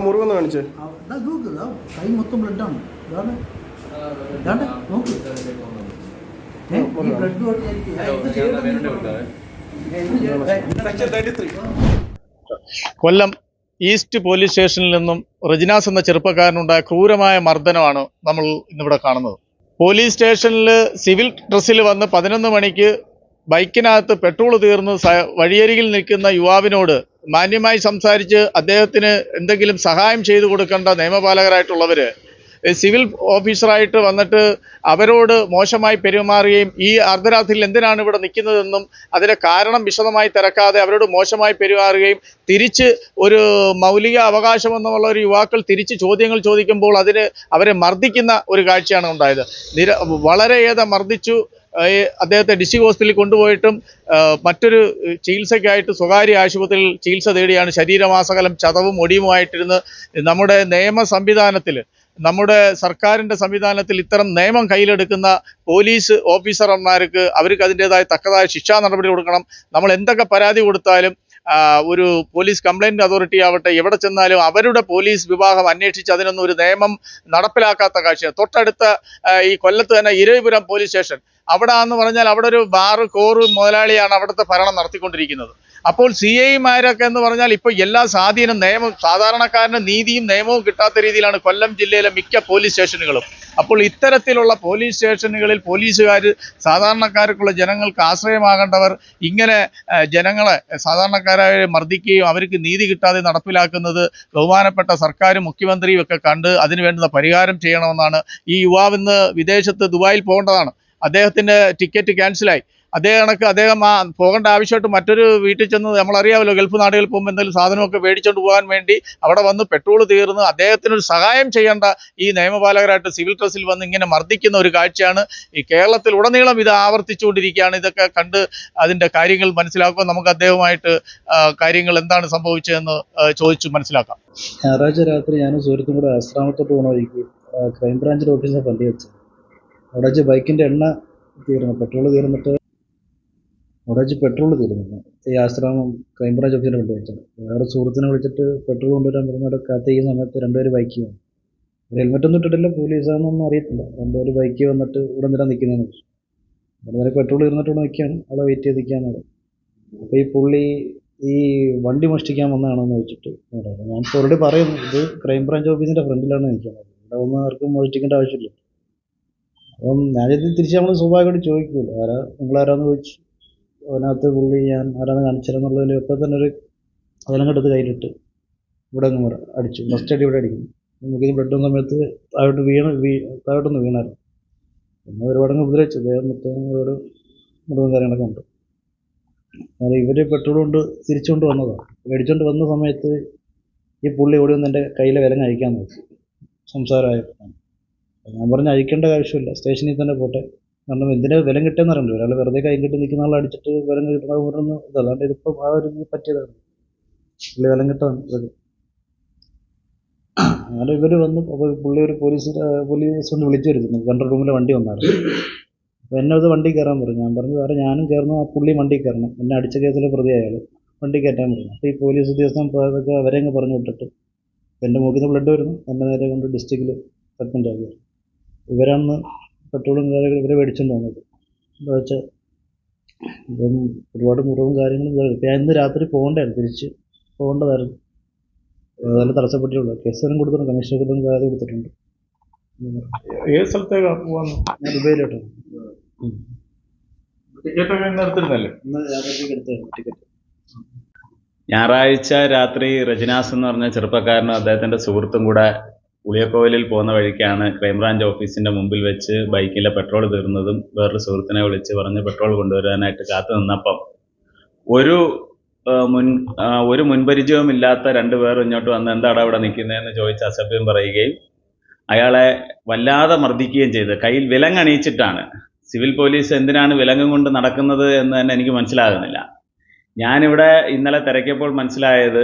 മുറിവൊന്ന് കാണിച്ചേ. കൈ മൊത്തം ബ്ലഡാണ്. നോക്ക് കൊല്ലം ഈസ്റ്റ് പോലീസ് സ്റ്റേഷനിൽ നിന്നും റെജിനാസ് എന്ന ചെറുപ്പക്കാരനുണ്ടായ ക്രൂരമായ മർദ്ദനമാണ് നമ്മൾ ഇന്നിവിടെ കാണുന്നത്. പോലീസ് സ്റ്റേഷനിൽ സിവിൽ ഡ്രസ്സിൽ വന്ന് 11 മണിക്ക് ബൈക്കിനകത്ത് പെട്രോൾ തീർന്ന് വഴിയരികിൽ നിൽക്കുന്ന യുവാവിനോട് മാന്യമായി സംസാരിച്ച് അദ്ദേഹത്തിന് എന്തെങ്കിലും സഹായം ചെയ്തു കൊടുക്കേണ്ട നിയമപാലകരായിട്ടുള്ളവർ സിവിൽ ഓഫീസറായിട്ട് വന്നിട്ട് അവരോട് മോശമായി പെരുമാറുകയും ഈ അർദ്ധരാത്രിയിൽ എന്തിനാണ് ഇവിടെ നിൽക്കുന്നതെന്നും അതിൻ്റെ കാരണം വിശദമായി തിരക്കാതെ അവരോട് മോശമായി പെരുമാറുകയും തിരിച്ച് ഒരു മൗലിക അവകാശമെന്നുള്ള ഒരു യുവാക്കൾ തിരിച്ച് ചോദ്യങ്ങൾ ചോദിക്കുമ്പോൾ അവരെ മർദ്ദിക്കുന്ന ഒരു കാഴ്ചയാണ് ഉണ്ടായത്. വളരെയേറെ മർദ്ദിച്ചു. അദ്ദേഹത്തെ ഡിസ്ട്രിക്ട് ഹോസ്പിറ്റലിൽ കൊണ്ടുപോയിട്ടും മറ്റൊരു ചികിത്സയ്ക്കായിട്ട് സ്വകാര്യ ആശുപത്രിയിൽ ചികിത്സ തേടിയാണ് ശരീരമാസകലം ചതവും ഒടിയുമായിട്ടിരുന്ന് നമ്മുടെ നിയമ സംവിധാനത്തിൽ, നമ്മുടെ സർക്കാരിൻ്റെ സംവിധാനത്തിൽ ഇത്തരം നിയമം കയ്യിലെടുക്കുന്ന പോലീസ് ഓഫീസർമാർക്ക് അവർക്ക് അതിൻ്റേതായ തക്കതായ ശിക്ഷാ നടപടി കൊടുക്കണം. നമ്മൾ എന്തൊക്കെ പരാതി കൊടുത്താലും ഒരു പോലീസ് കംപ്ലയിൻറ്റ് അതോറിറ്റി ആവട്ടെ, എവിടെ ചെന്നാലും അവരുടെ പോലീസ് വിഭാഗം അന്വേഷിച്ച് അതിനൊന്നും ഒരു നിയമം നടപ്പിലാക്കാത്ത കാഴ്ചയാണ്. തൊട്ടടുത്ത ഈ കൊല്ലത്ത് തന്നെ ഇരവിപുരം പോലീസ് സ്റ്റേഷൻ, അവിടെ എന്ന് പറഞ്ഞാൽ അവിടെ ഒരു ബാറ് കോറ് മുതലാളിയാണ് അവിടുത്തെ ഭരണം നടത്തിക്കൊണ്ടിരിക്കുന്നത്. അപ്പോൾ CIമാരൊക്കെ എന്ന് പറഞ്ഞാൽ ഇപ്പോൾ എല്ലാ സ്വാധീനം സാധാരണക്കാരന് നീതിയും നിയമവും കിട്ടാത്ത രീതിയിലാണ് കൊല്ലം ജില്ലയിലെ മിക്ക പോലീസ് സ്റ്റേഷനുകളും. അപ്പോൾ ഇത്തരത്തിലുള്ള പോലീസ് സ്റ്റേഷനുകളിൽ പോലീസുകാർ സാധാരണക്കാർക്കുള്ള ജനങ്ങൾക്ക് ആശ്രയമാകേണ്ടവർ ഇങ്ങനെ ജനങ്ങളെ സാധാരണക്കാരായ മർദ്ദിക്കുകയും അവർക്ക് നീതി കിട്ടാതെ നടപ്പിലാക്കുന്നത് ബഹുമാനപ്പെട്ട സർക്കാരും മുഖ്യമന്ത്രിയും ഒക്കെ കണ്ട് അതിന് വേണ്ടുന്ന പരിഹാരം ചെയ്യണമെന്നാണ്. ഈ യുവാവ് ഇന്ന് വിദേശത്ത് ദുബായിൽ പോകേണ്ടതാണ്. അദ്ദേഹത്തിൻ്റെ ടിക്കറ്റ് ക്യാൻസലായി. അദ്ദേഹം പോകേണ്ട ആവശ്യമായിട്ട് മറ്റൊരു വീട്ടിൽ ചെന്ന്, നമ്മളറിയാമല്ലോ ഗൾഫ് നാടുകളിൽ പോകുമ്പോൾ എന്തെങ്കിലും സാധനമൊക്കെ മേടിച്ചുകൊണ്ട് പോകാൻ വേണ്ടി അവിടെ വന്ന് പെട്രോൾ തീർന്ന് അദ്ദേഹത്തിനൊരു സഹായം ചെയ്യേണ്ട ഈ നിയമപാലകരായിട്ട് സിവിൽ ഡ്രസ്സിൽ വന്ന് ഇങ്ങനെ മർദ്ദിക്കുന്ന ഒരു കാഴ്ചയാണ് ഈ കേരളത്തിൽ ഉടനീളം ഇത് ആവർത്തിച്ചുകൊണ്ടിരിക്കുകയാണ്. ഇതൊക്കെ കണ്ട് അതിൻ്റെ കാര്യങ്ങൾ മനസ്സിലാക്കുമ്പോൾ നമുക്ക് അദ്ദേഹവുമായിട്ട് കാര്യങ്ങൾ എന്താണ് സംഭവിച്ചതെന്ന് ചോദിച്ചു മനസ്സിലാക്കാം. ഞായറാഴ്ച രാത്രി ഞാനും സുഹൃത്തും കൂടെ ആശ്രാമത്തോട്ട് പോകണ വഴിക്ക് ക്രൈംബ്രാഞ്ചിൻ്റെ ഓഫീസിൽ വണ്ടി വെച്ചു. അവിടെ വെച്ച് ബൈക്കിൻ്റെ എണ്ണ തീർന്നു, പെട്രോൾ തീർന്നിട്ട് ഈ ആശ്രമം ക്രൈംബ്രാഞ്ച് ഓഫീസിൽ കൊണ്ടുവച്ചത്. വേറെ സുഹൃത്തിനെ വിളിച്ചിട്ട് പെട്രോൾ കൊണ്ടുവരാൻ പറഞ്ഞ് അവിടെ കാത്തിരിക്കുന്ന സമയത്ത് രണ്ടുപേർ ബൈക്ക് വന്നു. ഒരു ഹെൽമെറ്റൊന്നും ഇട്ടിട്ടില്ല, പോലീസാണെന്നൊന്നും അറിയത്തില്ല. രണ്ടുപേർ ബൈക്ക് വന്നിട്ട് ഇവിടെ എന്തിനാണ് നിൽക്കുന്നതെന്ന് ചോദിച്ചു. വളരെ പെട്രോൾ തീർന്നിട്ട് ഇവിടെ നിൽക്കുകയാണ്, അവിടെ വെയിറ്റ് ചെയ്ത് നിൽക്കാമെന്നത്. അപ്പോൾ ഈ പുള്ളി ഈ വണ്ടി മോഷ്ടിക്കാൻ വന്നതാണെന്ന് ചോദിച്ചിട്ട് ഞാൻ പുറടി പറയുന്നു, ഇത് ക്രൈംബ്രാഞ്ച് ഓഫീസിൻ്റെ ഫ്രണ്ടിലാണ് നിൽക്കുന്നത്, ഇവിടെ ഒന്നും ആർക്കും മോഷ്ടിക്കേണ്ട ആവശ്യമില്ല. അപ്പം ഞാനിത് തിരിച്ച് നമ്മൾ സ്വാഭാവികമായിട്ട് ചോദിക്കുമല്ലോ, നിങ്ങളാരാന്ന് ചോദിച്ചു. അതിനകത്ത് പുള്ളി ഞാൻ ആരാന്ന് കാണിച്ചിരുന്നുള്ളതിൽ ഇപ്പോൾ തന്നെ ഒരു അതിലങ്ങെടുത്ത് കയ്യിലിട്ട് ഇവിടെ അങ്ങ് അടിച്ചു. ഫസ്റ്റ് അടി ഇവിടെ അടിക്കുന്നു. നമുക്കിത് ബ്ലഡ് വന്ന സമയത്ത് താഴോട്ടൊന്ന് വീണായിരുന്നു. പിന്നെ ഒരുപാടങ്ങ് ഉപദ്രവിച്ചു. അദ്ദേഹം മൊത്തം ഒരു മുറിവും കാര്യങ്ങളൊക്കെ ഉണ്ട്. അതായത് ഇവർ പെട്രോൾ കൊണ്ട് തിരിച്ചുകൊണ്ട് വന്നതാണ്. മേടിച്ചുകൊണ്ട് വന്ന സമയത്ത് ഈ പുള്ളി ഓടി വന്ന് എൻ്റെ കയ്യിലെ വിലങ്ങ് അഴിക്കാൻ നോക്കി, സംസാരമായപ്പോൾ. ഞാൻ പറഞ്ഞ് അഴിക്കേണ്ട ആവശ്യമില്ല, സ്റ്റേഷനിൽ തന്നെ പോട്ടെ, കാരണം എന്തിനാ വിലം കിട്ടുമെന്ന് അറിയണ്ടോ. ഒരാൾ വെറുതെ കൈ കിട്ടി നിൽക്കുന്ന ആൾ അടിച്ചിട്ട് വിലം കിട്ടണത് പറഞ്ഞ് അതല്ലാണ്ട് ഇതിപ്പോൾ ആ ഒരു പറ്റിയതാണ്, പുള്ളി വിലം കിട്ടാണ് ഇതൊക്കെ. അങ്ങനെ ഇവർ വന്നു. അപ്പോൾ പുള്ളി ഒരു പോലീസ് കൊണ്ട് വിളിച്ചു വരുന്നു, കൺട്രോൾ റൂമിലെ വണ്ടി വന്നായിരുന്നു. അപ്പോൾ എന്നെ അത് വണ്ടി കയറാൻ പറഞ്ഞു. ഞാൻ പറഞ്ഞു വേറെ ഞാനും കയറണം, ആ പുള്ളി വണ്ടി കയറണം, എന്നെ അടിച്ച കേസിലെ പ്രതി അയാൾ വണ്ടി കയറ്റാൻ പറഞ്ഞു. അപ്പോൾ ഈ പോലീസ് ഉദ്യോഗസ്ഥൻ അതൊക്കെ അവരെ അങ്ങ് പറഞ്ഞു വിട്ടിട്ട് എൻ്റെ മൂക്കിൽ നിന്ന് ബ്ലഡ് വരുന്നു, എൻ്റെ നേരെ കൊണ്ട് ഡിസ്ട്രിക്റ്റിൽ അഡ്മിറ്റ് ആകുക. ഇവരാണ് പെട്രോളും കാര്യങ്ങളും ഇവരെ മേടിച്ചുകൊണ്ട് വന്നത്. എന്താ വെച്ചാൽ ഇപ്പം ഒരുപാട് മുറിവും കാര്യങ്ങളും. ഞാൻ ഇന്ന് രാത്രി പോകേണ്ടതായിരുന്നു, തിരിച്ച് പോകേണ്ടതായിരുന്നു. അതെല്ലാം തടസ്സപ്പെട്ടിട്ടുള്ളൂ. കേസുകാരും കൊടുത്തിട്ടുണ്ട്, കമ്മീഷണർക്കും പരാതി കൊടുത്തിട്ടുണ്ട്. ഏത് സ്ഥലത്തേക്കാണ് പോകാൻ? ദുബൈയിലോട്ടാണ്. ടിക്കറ്റൊക്കെ എടുത്തിരുന്നല്ലേ? ഇന്ന് രാത്രിക്ക് എടുത്തായിരുന്നു ടിക്കറ്റ്. ഞായറാഴ്ച രാത്രി റെജിനാസ് എന്ന് പറഞ്ഞ ചെറുപ്പക്കാരനും അദ്ദേഹത്തിൻ്റെ സുഹൃത്തും കൂടെ ഉളിയക്കോവിലിൽ പോകുന്ന വഴിക്കാണ് ക്രൈംബ്രാഞ്ച് ഓഫീസിൻ്റെ മുമ്പിൽ വെച്ച് ബൈക്കിലെ പെട്രോൾ തീർന്നതും വേറൊരു സുഹൃത്തിനെ വിളിച്ച് പറഞ്ഞ് പെട്രോൾ കൊണ്ടുവരാനായിട്ട് കാത്തു നിന്നപ്പം ഒരു മുൻപരിചയവും ഇല്ലാത്ത രണ്ടുപേർ ഇങ്ങോട്ട് വന്ന് എന്താണ് അവിടെ നിൽക്കുന്നതെന്ന് ചോദിച്ച് അസഭ്യം പറയുകയും അയാളെ വല്ലാതെ മർദ്ദിക്കുകയും ചെയ്ത് കയ്യിൽ വിലങ്ങണിയിച്ചിട്ടാണ്. സിവിൽ പോലീസ് എന്തിനാണ് വിലങ്ങും കൊണ്ട് നടക്കുന്നത് എന്ന് തന്നെ എനിക്ക് മനസ്സിലാകുന്നില്ല. ഞാനിവിടെ ഇന്നലെ തിരക്കിയപ്പോൾ മനസ്സിലായത്,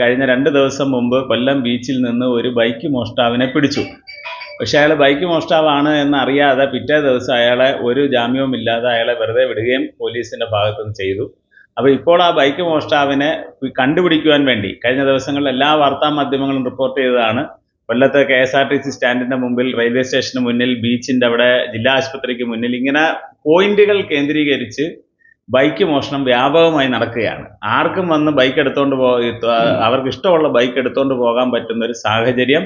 കഴിഞ്ഞ 2 ദിവസം മുമ്പ് കൊല്ലം ബീച്ചിൽ നിന്ന് ഒരു ബൈക്ക് മോഷ്ടാവിനെ പിടിച്ചു. പക്ഷെ അയാൾ ബൈക്ക് മോഷ്ടാവാണ് എന്നറിയാതെ പിറ്റേ ദിവസം അയാളെ ഒരു ജാമ്യവും ഇല്ലാതെ അയാളെ വെറുതെ വിടുകയും പോലീസിൻ്റെ ഭാഗത്തുനിന്ന് ചെയ്തു. അപ്പോൾ ഇപ്പോൾ ആ ബൈക്ക് മോഷ്ടാവിനെ കണ്ടുപിടിക്കുവാൻ വേണ്ടി കഴിഞ്ഞ ദിവസങ്ങളിൽ എല്ലാ വാർത്താ മാധ്യമങ്ങളും റിപ്പോർട്ട് ചെയ്തതാണ്. കൊല്ലത്ത് KSRTC സ്റ്റാൻഡിന്റെ മുമ്പിൽ, റെയിൽവേ സ്റ്റേഷന് മുന്നിൽ, ബീച്ചിന്റെ അവിടെ, ജില്ലാ ആശുപത്രിക്ക് മുന്നിൽ ഇങ്ങനെ പോയിന്റുകൾ കേന്ദ്രീകരിച്ച് ബൈക്ക് മോഷണം വ്യാപകമായി നടക്കുകയാണ്. ആർക്കും വന്ന് ബൈക്ക് എടുത്തുകൊണ്ട് അവർക്ക് ഇഷ്ടമുള്ള ബൈക്ക് എടുത്തുകൊണ്ട് പോകാൻ പറ്റുന്ന ഒരു സാഹചര്യം,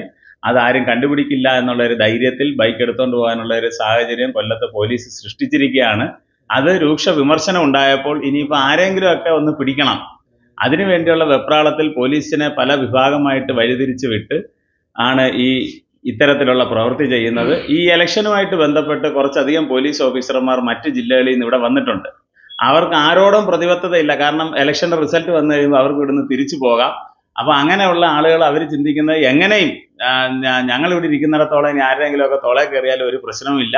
അതാരും കണ്ടുപിടിക്കില്ല എന്നുള്ള ഒരു ധൈര്യത്തിൽ ബൈക്ക് എടുത്തുകൊണ്ട് പോകാനുള്ള ഒരു സാഹചര്യം കൊല്ലത്ത് പോലീസ് സൃഷ്ടിച്ചിരിക്കുകയാണ്. അത് രൂക്ഷ വിമർശനം ഉണ്ടായപ്പോൾ ഇനിയിപ്പോൾ ആരെങ്കിലും ഒക്കെ ഒന്ന് പിടിക്കണം, അതിനുവേണ്ടിയുള്ള വെപ്രാളത്തിൽ പോലീസിനെ പല വിഭാഗമായിട്ട് വഴിതിരിച്ച് വിട്ട് ആണ് ഇത്തരത്തിലുള്ള പ്രവൃത്തി ചെയ്യുന്നത്. ഈ ഇലക്ഷനുമായിട്ട് ബന്ധപ്പെട്ട് കുറച്ചധികം പോലീസ് ഓഫീസർമാർ മറ്റ് ജില്ലകളിൽ നിന്ന് ഇവിടെ വന്നിട്ടുണ്ട്. അവർക്ക് ആരോടും പ്രതിബദ്ധതയില്ല. കാരണം ഇലക്ഷൻ്റെ റിസൾട്ട് വന്നു കഴിയുമ്പോൾ അവർക്ക് ഇവിടുന്ന് തിരിച്ചു പോകാം. അപ്പോൾ അങ്ങനെയുള്ള ആളുകൾ അവർ ചിന്തിക്കുന്നത് എങ്ങനെയും ഞങ്ങളിവിടെ ഇരിക്കുന്നിടത്തോളം ഇനി ആരെങ്കിലുമൊക്കെ തോളെ കയറിയാലും ഒരു പ്രശ്നവുമില്ല,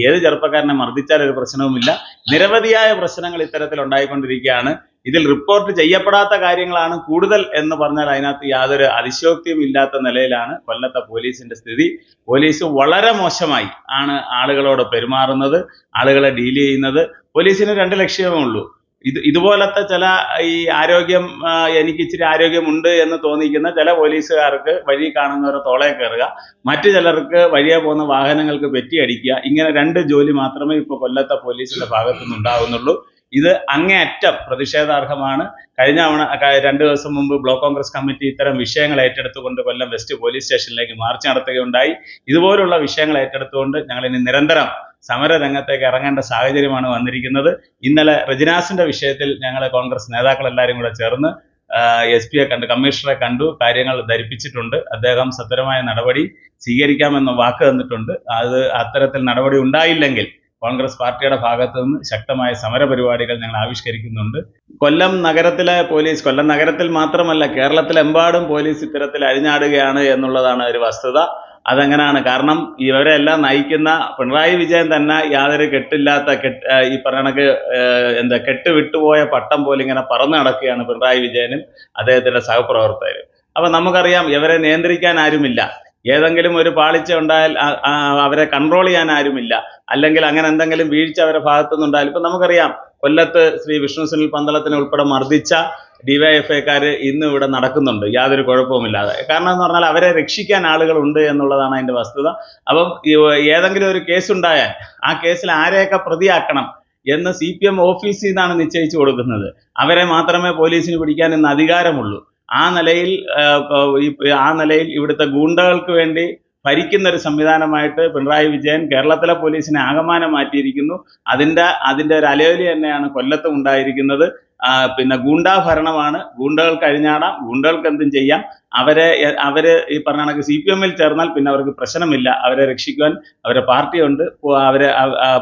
ഏത് ചെറുപ്പക്കാരനെ മർദ്ദിച്ചാലും ഒരു പ്രശ്നവുമില്ല. നിരവധിയായ പ്രശ്നങ്ങൾ ഇത്തരത്തിൽ ഉണ്ടായിക്കൊണ്ടിരിക്കുകയാണ്. ഇതിൽ റിപ്പോർട്ട് ചെയ്യപ്പെടാത്ത കാര്യങ്ങളാണ് കൂടുതൽ എന്ന് പറഞ്ഞാൽ അതിനകത്ത് യാതൊരു അതിശയോക്തിയും ഇല്ലാത്ത നിലയിലാണ് കൊല്ലത്തെ പോലീസിന്റെ സ്ഥിതി. പോലീസ് വളരെ മോശമായി ആണ് ആളുകളോട് പെരുമാറുന്നത്, ആളുകളെ ഡീൽ ചെയ്യുന്നത്. പോലീസിന് 2 ലക്ഷ്യമേ ഉള്ളൂ. ഇതുപോലത്തെ ചില ആരോഗ്യം, എനിക്ക് ഇച്ചിരി ആരോഗ്യമുണ്ട് എന്ന് തോന്നിക്കുന്ന ചില പോലീസുകാർക്ക് വഴി കാണുന്നവരെ തോളെ കയറുക, മറ്റു ചിലർക്ക് വഴിയെ പോകുന്ന വാഹനങ്ങൾക്ക് പെറ്റിയടിക്കുക. ഇങ്ങനെ 2 ജോലി മാത്രമേ ഇപ്പോൾ കൊല്ലത്തെ പോലീസിന്റെ ഭാഗത്തുനിന്ന് ഉണ്ടാകുന്നുള്ളൂ. ഇത് അങ്ങേയറ്റം പ്രതിഷേധാർഹമാണ്. കഴിഞ്ഞ 2 ദിവസം മുമ്പ് ബ്ലോക്ക് കോൺഗ്രസ് കമ്മിറ്റി ഇത്തരം വിഷയങ്ങൾ ഏറ്റെടുത്തുകൊണ്ട് കൊല്ലം വെസ്റ്റ് പോലീസ് സ്റ്റേഷനിലേക്ക് മാർച്ച് നടത്തുകയുണ്ടായി. ഇതുപോലുള്ള വിഷയങ്ങൾ ഏറ്റെടുത്തുകൊണ്ട് ഞങ്ങൾ ഇനി നിരന്തരം സമര രംഗത്തേക്ക് ഇറങ്ങേണ്ട സാഹചര്യമാണ് വന്നിരിക്കുന്നത്. ഇന്നലെ റെജിനാസിന്റെ വിഷയത്തിൽ ഞങ്ങൾ കോൺഗ്രസ് നേതാക്കളെല്ലാവരും കൂടെ ചേർന്ന് SP കണ്ടു, കമ്മീഷണറെ കണ്ടു, കാര്യങ്ങൾ ധരിപ്പിച്ചിട്ടുണ്ട്. അദ്ദേഹം സത്വരമായ നടപടി സ്വീകരിക്കാമെന്ന് വാക്ക് തന്നിട്ടുണ്ട്. അത്തരത്തിൽ നടപടി ഉണ്ടായില്ലെങ്കിൽ കോൺഗ്രസ് പാർട്ടിയുടെ ഭാഗത്തു നിന്ന് ശക്തമായ സമര പരിപാടികൾ ഞങ്ങൾ ആവിഷ്കരിക്കുന്നുണ്ട്. കൊല്ലം നഗരത്തിലെ പോലീസ്, കൊല്ലം നഗരത്തിൽ മാത്രമല്ല കേരളത്തിലെമ്പാടും പോലീസ് ഇത്തരത്തിൽ അഴിഞ്ഞാടുകയാണ് എന്നുള്ളതാണ് ഒരു വസ്തുത. അതെങ്ങനെയാണ്? കാരണം ഇവരെല്ലാം നയിക്കുന്ന പിണറായി വിജയൻ തന്നെ യാതൊരു കെട്ടില്ലാത്ത ഈ പറഞ്ഞ കെട്ട് വിട്ടുപോയ പട്ടം പോലെ ഇങ്ങനെ പറന്നു നടക്കുകയാണ് പിണറായി വിജയനും അദ്ദേഹത്തിന്റെ സഹപ്രവർത്തകരും. അപ്പൊ നമുക്കറിയാം ഇവരെ നിയന്ത്രിക്കാൻ ആരുമില്ല. ഏതെങ്കിലും ഒരു പാളിച്ച ഉണ്ടായാൽ അവരെ കൺട്രോൾ ചെയ്യാൻ ആരുമില്ല, അല്ലെങ്കിൽ അങ്ങനെ എന്തെങ്കിലും വീഴ്ച അവരുടെ ഭാഗത്തുനിന്നുണ്ടായാൽ, ഇപ്പൊ നമുക്കറിയാം കൊല്ലത്ത് ശ്രീ വിഷ്ണു സുനിൽ പന്തളത്തിനെ ഉൾപ്പെടെ മർദ്ദിച്ച DYFIക്കാര് ഇന്നും ഇവിടെ നടക്കുന്നുണ്ട് യാതൊരു കുഴപ്പവുമില്ലാതെ. കാരണം എന്ന് പറഞ്ഞാൽ അവരെ രക്ഷിക്കാൻ ആളുകളുണ്ട് എന്നുള്ളതാണ് അതിന്റെ വസ്തുത. അപ്പം ഏതെങ്കിലും ഒരു കേസ് ഉണ്ടായാൽ ആ കേസിൽ ആരെയൊക്കെ പ്രതിയാക്കണം എന്ന് CPM ഓഫീസിൽ നിന്നാണ് നിശ്ചയിച്ചു കൊടുക്കുന്നത്. അവരെ മാത്രമേ പോലീസിന് പിടിക്കാൻ ഇന്ന് അധികാരമുള്ളൂ. ആ നിലയിൽ ഇവിടുത്തെ ഗൂണ്ടകൾക്ക് വേണ്ടി ഭരിക്കുന്ന ഒരു സംവിധാനമായിട്ട് പിണറായി വിജയൻ കേരളത്തിലെ പോലീസിനെ ആകമാനം മാറ്റിയിരിക്കുന്നു. അതിന്റെ ഒരു അലയൊലി തന്നെയാണ് കൊല്ലത്തും ഉണ്ടായിരിക്കുന്നത്. പിന്നെ ഗൂണ്ടാ ഭരണമാണ്. ഗൂണ്ടകൾ കഴിഞ്ഞാടാം, ഗൂണ്ടകൾക്ക് എന്തും ചെയ്യാം. അവര് ഈ പറഞ്ഞ കണക്ക് CPM ചേർന്നാൽ പിന്നെ അവർക്ക് പ്രശ്നമില്ല. അവരെ രക്ഷിക്കുവാൻ അവരെ പാർട്ടിയുണ്ട്.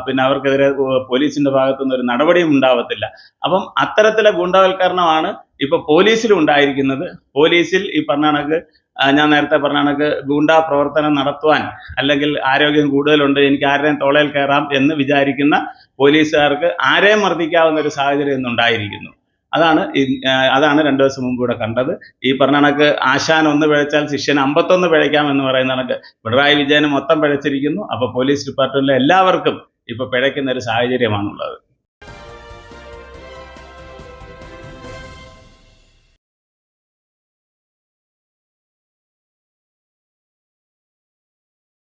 പിന്നെ അവർക്കെതിരെ പോലീസിന്റെ ഭാഗത്തുനിന്ന് ഒരു നടപടിയും ഉണ്ടാവത്തില്ല. അപ്പം അത്തരത്തിലെ ഗൂണ്ടാവൽക്കരണമാണ് ഇപ്പൊ പോലീസിലും ഉണ്ടായിരിക്കുന്നത്. പോലീസിൽ ഈ പറഞ്ഞ കണക്ക് ഞാൻ നേരത്തെ പറഞ്ഞ കണക്ക് ഗൂണ്ടാ പ്രവർത്തനം നടത്തുവാൻ, അല്ലെങ്കിൽ ആരോഗ്യം കൂടുതലുണ്ട് എനിക്ക് ആരുടെയും തോളയിൽ കയറാം എന്ന് വിചാരിക്കുന്ന പോലീസുകാർക്ക് ആരെയും മർദ്ദിക്കാവുന്ന ഒരു സാഹചര്യം ഇന്നുണ്ടായിരിക്കുന്നു. അതാണ് 2 ദിവസം മുമ്പ് ഇവിടെ കണ്ടത്. ഈ പറഞ്ഞ കണക്ക് ആശാൻ 1 പിഴച്ചാൽ ശിഷ്യൻ 51 പിഴയ്ക്കാം എന്ന് പറയുന്ന കണക്ക് പിണറായി വിജയന് മൊത്തം പിഴച്ചിരിക്കുന്നു. അപ്പൊ പോലീസ് ഡിപ്പാർട്ട്മെന്റിലെ എല്ലാവർക്കും ഇപ്പൊ പിഴയ്ക്കുന്ന ഒരു സാഹചര്യമാണുള്ളത്.